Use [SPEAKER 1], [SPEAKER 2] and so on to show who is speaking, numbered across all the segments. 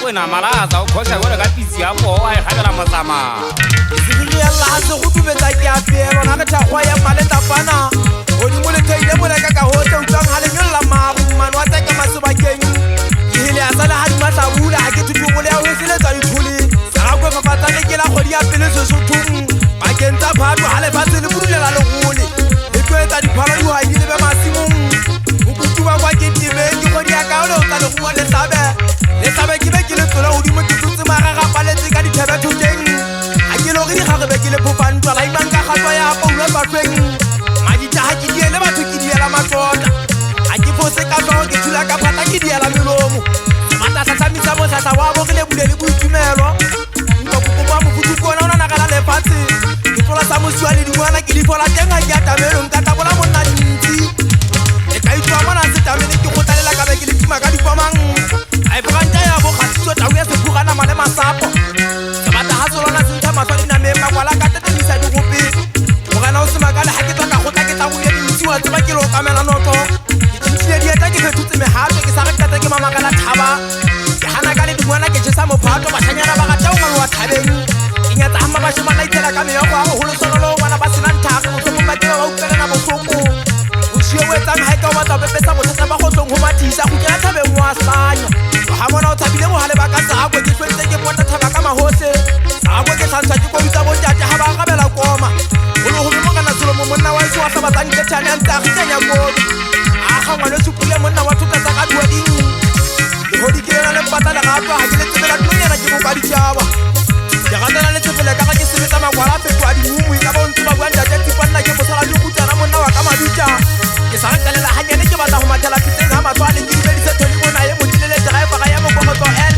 [SPEAKER 1] Wena malaza ukhosha gore ka pisi ya bo wa gabela motsama
[SPEAKER 2] Sibili ya lazo go dubetsa ke apelo na ka thagwa ya maleta pana o di mo le thaile mo reka ka hotse o tsang hale nyolla maru man wa tsaka masebakeng ile asala ha di matla bula ha ke tutu mo le o sele tsa dithuli sa go fa patsa le ke la khodi ya pele se sothung ba kentsa phato hale batse le bulela le gole le twetsa diphalo di ha di le ba masimong o kutuba kwa ke tibe ke khodi ya ka o le o tsa le go le sabe ke be ke le tlola godimo ke tutse maraga paletse ka dithebe thoteng a ke lo re di gagebe ke le phofantwa la imang ka gatwa ya paula batlweng madita ha ke diele batho ke diela matlota a ke fose ka tswa ke thula ka phata ke diela melomo mata sa tsamisa mo sa wa bo ke le bulele boitumelo nka kopa mo futu kona ona nakala le fatse ke tlola sa moswa le dingwana ke di fola teng ha ke atamelo nka tabola monna dintsi e ka itwa mona se tamene ke gotalela ka be ke le tima ka dipamang ai branta ya bo khatso tawu ya sepugana male masapo sabata ha solona sentha matswadi na me makwala ka tetelisa di gope mogana o se makale ha ke tla ka gotla ke tabu ya dintsiwa tseba ke lo kamela noto ke ntshile dieta ke fetutse mehato ke sa re tata ke mamakala thaba ke hana ka le dingwana ke jesa mophato bashanyana ba gata o ngwana wa thabeng ke nyatsa hama ba shimana itela ka meya go a go holo sonolo ngwana ba sena nthage motlhomong ba keba ba utlwelana botlhoko bosio o etsang ha e ka o batla bepetsa bothata ba go tlong go mathisa go kena thabeng wa slanya ha mona o thabile mo hale ba ka tsagwe ke tlwetse ke pota thaba ka mahose tsagwe ke tsantsha ke koitsa bo tate ha ba gabela koma o lo go mo kana tsolo mo monna wa tswa sa batlang ke tshane ntse a gitsenya go a ga ngwana tsupule monna wa thota tsa ka dua ding le hodi ke na le pata le gatwa ha ke le tsebela tlonyana ke mo ba di tshaba ke gatana le tsebela ka ga ke sebetsa makwala fetwa di mumu ka bo ntse ba bua ntate tipana ke bosala di kutana monna wa ka madutsa ke sa nkalela ha nyane ke batla go mathala fitseng ha matswale ke di bedise thoni mona ye mo dilele driver ga ya mo kokoto L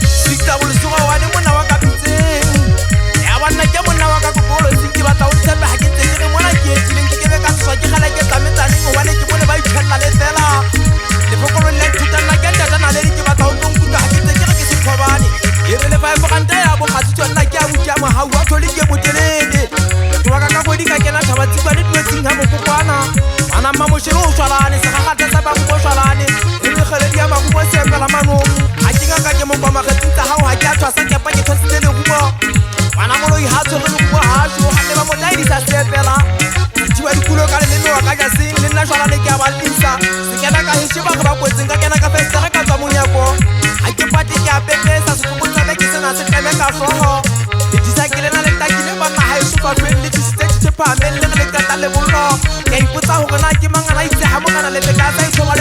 [SPEAKER 2] sikta bo lesuga wa ne monna wa ka pitseng ya bana ke monna wa ka kokolo ke batla o tshepe ha ke tsene re mona ke etsileng ke be ka tswa ke gala ke tsametsa go wane ke bone ba itshella le fela le bokolo le thutana ke ntata na le ke batla o ntkuka ha ke tsene ke se thobane e re le ba e fokanta ya bo khatsi nna ke a butya mo ha wa tholi ke botelele ke wa ka go di ka kena thaba tsikwa le twetsing ha mo kopana ana mamo shiro swalane se ga gata sa ba go swalane e le gele dia ba go se pela manong a kinga ka ke mo kwa magetsa ha o ha ke a tshwasa ke pa ke tsitse le go bana mo lo i ha tsore le go ha so ha le ba mo dai di sa se pela diwa di kulo ka le me wa ka ja sing le nna swalane ke a ba lisa se kena ka he shiba go ba kwetseng ka kena ka festa ka tswa monyako ha ke pati ke a pepesa se go tsana ke sena se teme ka soho e disa ke le na le takile ba na ha e supa twen le stage te pa me le le ka ta le bollo ke ipotsa hore na ke mangana itse ha mongana le ka sa ithoba